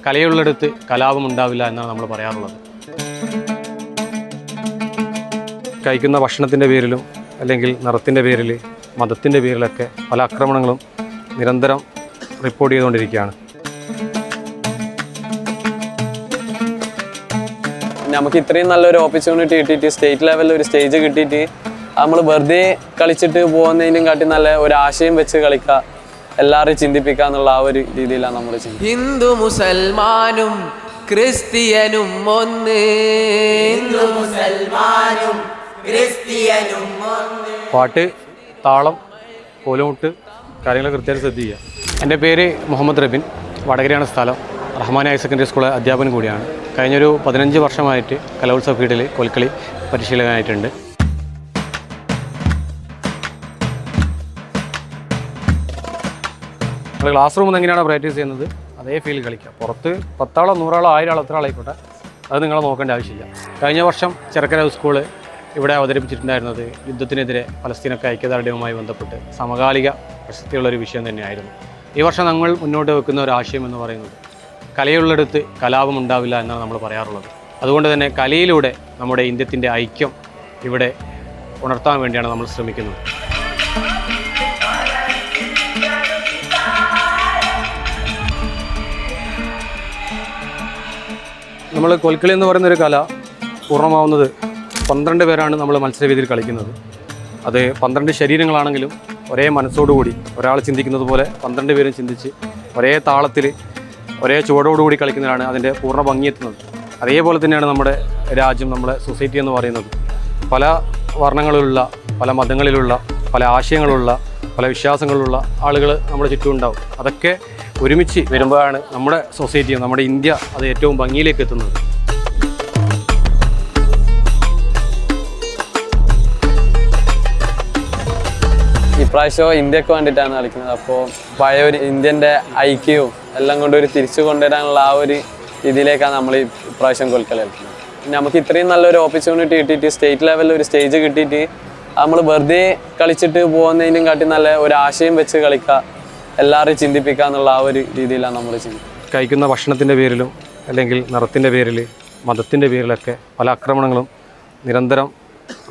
കലയുള്ളിടത്ത് കലാപം ഉണ്ടാവില്ല എന്നാണ് നമ്മൾ പറയാറുള്ളത്. കഴിക്കുന്ന ഭക്ഷണത്തിൻ്റെ പേരിലും അല്ലെങ്കിൽ നിറത്തിൻ്റെ പേരിൽ, മതത്തിൻ്റെ പേരിലൊക്കെ പല ആക്രമണങ്ങളും നിരന്തരം റിപ്പോർട്ട് ചെയ്തുകൊണ്ടിരിക്കുകയാണ്. നമുക്ക് ഇത്രയും നല്ലൊരു ഓപ്പർച്യൂണിറ്റി കിട്ടിയിട്ട്, സ്റ്റേറ്റ് ലെവലിൽ ഒരു സ്റ്റേജ് കിട്ടിയിട്ട് നമ്മൾ വെറുതെ കളിച്ചിട്ട് പോകുന്നതിനും കാട്ടി നല്ല ഒരു ആശയം വെച്ച് കളിക്കുക, എല്ലാവരെയും ചിന്തിപ്പിക്കുക എന്നുള്ള ആ ഒരു രീതിയിലാണ് നമ്മൾ ചെയ്യുന്നത്. ഹിന്ദു മുസൽമാനും ക്രിസ്ത്യനും ഒന്ന്, പാട്ട്, താളം, കോലുമുട്ട് കാര്യങ്ങൾ കൃത്യമായിട്ട് ശ്രദ്ധിക്കുക. എൻ്റെ പേര് മുഹമ്മദ് റബിൻ, വടകരയാണ് സ്ഥലം. റഹ്മാനി ഹയർ സെക്കൻഡറി സ്കൂൾ അധ്യാപകൻ കൂടിയാണ്. കഴിഞ്ഞൊരു 15 വർഷമായിട്ട് കലോത്സവ ഫീൽഡിൽ കോൽക്കളി പരിശീലകനായിട്ടുണ്ട്. നമ്മൾ ക്ലാസ് റൂമിൽ നിന്ന് എങ്ങനെയാണ് പ്രാക്ടീസ് ചെയ്യുന്നത് അതേ ഫീൽഡ് കളിക്കുക. പുറത്ത് 10 ആളോ 100 ആളോ 1000 ആളോ എത്ര ആളായിക്കോട്ടെ, അത് നിങ്ങളെ നോക്കേണ്ട ആവശ്യമില്ല. കഴിഞ്ഞ വർഷം ചെറുക്കര സ്കൂള് ഇവിടെ അവതരിപ്പിച്ചിട്ടുണ്ടായിരുന്നത് യുദ്ധത്തിനെതിരെ പലസ്തീനൊക്കെ ഐക്യദാർഢ്യവുമായി ബന്ധപ്പെട്ട് സമകാലിക പ്രസക്തിയുള്ളൊരു വിഷയം തന്നെയായിരുന്നു. ഈ വർഷം നമ്മൾ മുന്നോട്ട് വെക്കുന്ന ഒരു ആശയം എന്ന് പറയുന്നത് കലയുള്ളിടത്ത് കലാപം ഉണ്ടാവില്ല എന്നാണ് നമ്മൾ പറയാറുള്ളത്. അതുകൊണ്ട് തന്നെ കലയിലൂടെ നമ്മുടെ ഇന്ത്യത്തിൻ്റെ ഐക്യം ഇവിടെ ഉണർത്താൻ വേണ്ടിയാണ് നമ്മൾ ശ്രമിക്കുന്നത്. നമ്മൾ കോൽക്കളി എന്ന് പറയുന്നൊരു കല പൂർണ്ണമാവുന്നത് 12 പേരാണ് നമ്മൾ മത്സരവേദിയിൽ കളിക്കുന്നത്. അത് 12 ശരീരങ്ങളാണെങ്കിലും ഒരേ മനസ്സോടുകൂടി ഒരാൾ ചിന്തിക്കുന്നത് പോലെ 12 പേരും ചിന്തിച്ച് ഒരേ താളത്തിൽ ഒരേ ചുവടോടുകൂടി കളിക്കുന്നതാണ് അതിൻ്റെ പൂർണ്ണ ഭംഗിയെത്തുന്നത്. അതേപോലെ തന്നെയാണ് നമ്മുടെ രാജ്യം, നമ്മുടെ സൊസൈറ്റി എന്ന് പറയുന്നത്. പല വർണ്ണങ്ങളിലുള്ള, പല മതങ്ങളിലുള്ള, പല ആശയങ്ങളുള്ള, പല വിശ്വാസങ്ങളുള്ള ആളുകൾ നമ്മുടെ ചുറ്റും ഉണ്ടാവും. അതൊക്കെ ഒരുമിച്ച് വരുമ്പോഴാണ് നമ്മുടെ സൊസൈറ്റി, നമ്മുടെ ഇന്ത്യ അത് ഏറ്റവും ഭംഗിയിലേക്ക് എത്തുന്നത്. ഇപ്രാവശ്യം ഇന്ത്യക്ക് വേണ്ടിയിട്ടാണ് കളിക്കുന്നത്. അപ്പോൾ പഴയ ഒരു ഇന്ത്യൻ്റെ ഐക്യവും എല്ലാം കൊണ്ട് ഒരു തിരിച്ചു കൊണ്ടുവരാനുള്ള ആ ഒരു രീതിയിലേക്കാണ് നമ്മൾ ഇപ്രാവശ്യം കോൽക്കളി കളിക്കുന്നത്. നമുക്ക് ഇത്രയും നല്ലൊരു ഓപ്പർച്യൂണിറ്റി കിട്ടിയിട്ട്, സ്റ്റേറ്റ് ലെവലിൽ ഒരു സ്റ്റേജ് കിട്ടിയിട്ട് നമ്മൾ വെറുതെ കളിച്ചിട്ട് പോകുന്നതിനും കാട്ടി നല്ല ഒരു ആശയം വെച്ച് കളിക്കുക, എല്ലാവരെയും ചിന്തിപ്പിക്കുക എന്നുള്ള ആ ഒരു രീതിയിലാണ് നമ്മൾ ചെയ്യുന്നത്. കഴിക്കുന്ന ഭക്ഷണത്തിൻ്റെ പേരിലും അല്ലെങ്കിൽ നിറത്തിൻ്റെ പേരിൽ, മതത്തിൻ്റെ പേരിലൊക്കെ പല ആക്രമണങ്ങളും നിരന്തരം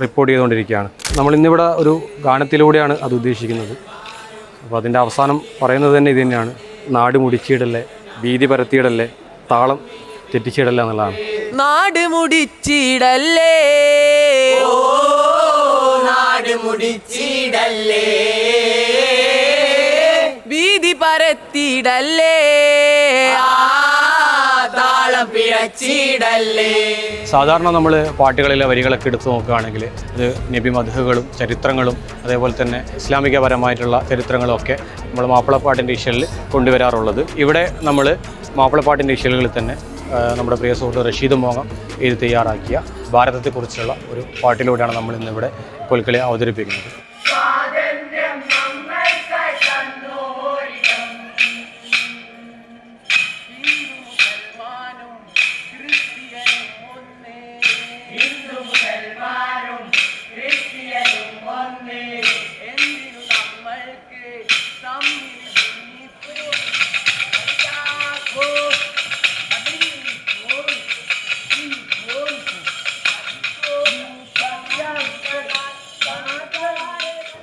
റിപ്പോർട്ട് ചെയ്തുകൊണ്ടിരിക്കുകയാണ്. നമ്മളിന്നിവിടെ ഒരു ഗാനത്തിലൂടെയാണ് അത് ഉദ്ദേശിക്കുന്നത്. അപ്പോൾ അതിൻ്റെ അവസാനം പറയുന്നത് തന്നെ ഇത് തന്നെയാണ്: നാട് മുടിച്ചിടല്ലേ, ഭീതി പരത്തിയിടല്ലേ, താളം തെറ്റിച്ചിടല്ല എന്നുള്ളതാണ്. നാട് മുടിച്ചിടല്ലേ, നാട് മുടിച്ചിടല്ലേ, ഭീതി പരത്തിയിടല്ലേ, താളം പിഴച്ചിടല്ലേ. സാധാരണ നമ്മൾ പാട്ടുകളിലെ വരികളൊക്കെ എടുത്തു നോക്കുകയാണെങ്കിൽ അത് നബി മദ്ഹുകളും ചരിത്രങ്ങളും അതേപോലെ തന്നെ ഇസ്ലാമികപരമായിട്ടുള്ള ചരിത്രങ്ങളും ഒക്കെ നമ്മൾ മാപ്പിളപ്പാട്ടിൻ്റെ ഇശലിൽ കൊണ്ടുവരാറുള്ളത്. ഇവിടെ നമ്മൾ മാപ്പിളപ്പാട്ടിൻ്റെ ഇശലുകളിൽ തന്നെ നമ്മുടെ പ്രിയ സുഹൃത്ത് റഷീദ് മോഹം ഇത് തയ്യാറാക്കിയ ഭാരതത്തെക്കുറിച്ചുള്ള ഒരു പാട്ടിലൂടെയാണ് നമ്മൾ ഇന്നിവിടെ കോൽക്കളി അവതരിപ്പിക്കുന്നത്.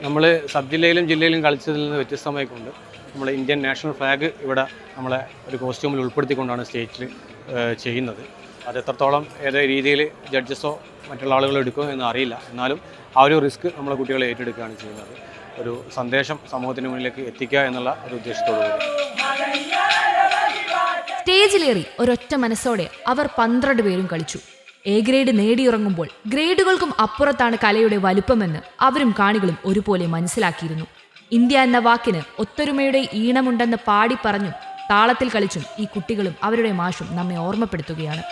നമ്മൾ സബ് ജില്ലയിലും ജില്ലയിലും കളിച്ചതിൽ നിന്ന് വ്യത്യസ്തമായിക്കൊണ്ട് നമ്മൾ ഇന്ത്യൻ നാഷണൽ ഫ്ലാഗ് ഇവിടെ നമ്മളെ ഒരു കോസ്റ്റ്യൂമിൽ ഉൾപ്പെടുത്തിക്കൊണ്ടാണ് സ്റ്റേജിൽ ചെയ്യുന്നത്. അത് എത്രത്തോളം ഏത് രീതിയിൽ ജഡ്ജസോ മറ്റുള്ള ആളുകളോ എടുക്കുമോ എന്ന് അറിയില്ല. എന്നാലും ആ ഒരു റിസ്ക് നമ്മളെ കുട്ടികളെ ഏറ്റെടുക്കുകയാണ് ചെയ്യുന്നത്. ഒരു സന്ദേശം സമൂഹത്തിന് മുന്നിലേക്ക് എത്തിക്കുക എന്നുള്ള ഒരു ഉദ്ദേശത്തോടു കൂടി സ്റ്റേജിലേറി ഒരൊറ്റ മനസ്സോടെ അവർ 12 പേരും കളിച്ചു. എ ഗ്രേഡ് നേടിയിറങ്ങുമ്പോൾ ഗ്രേഡുകൾക്കും അപ്പുറത്താണ് കലയുടെ വലുപ്പമെന്ന് അവരും കാണികളും ഒരുപോലെ മനസ്സിലാക്കിയിരുന്നു. ഇന്ത്യ എന്ന വാക്കിന് ഒത്തൊരുമയുടെ ഈണമുണ്ടെന്ന് പാടി പറഞ്ഞും താളത്തിൽ കളിച്ചും ഈ കുട്ടികളും അവരുടെ മാഷും നമ്മെ ഓർമ്മപ്പെടുത്തുകയാണ്.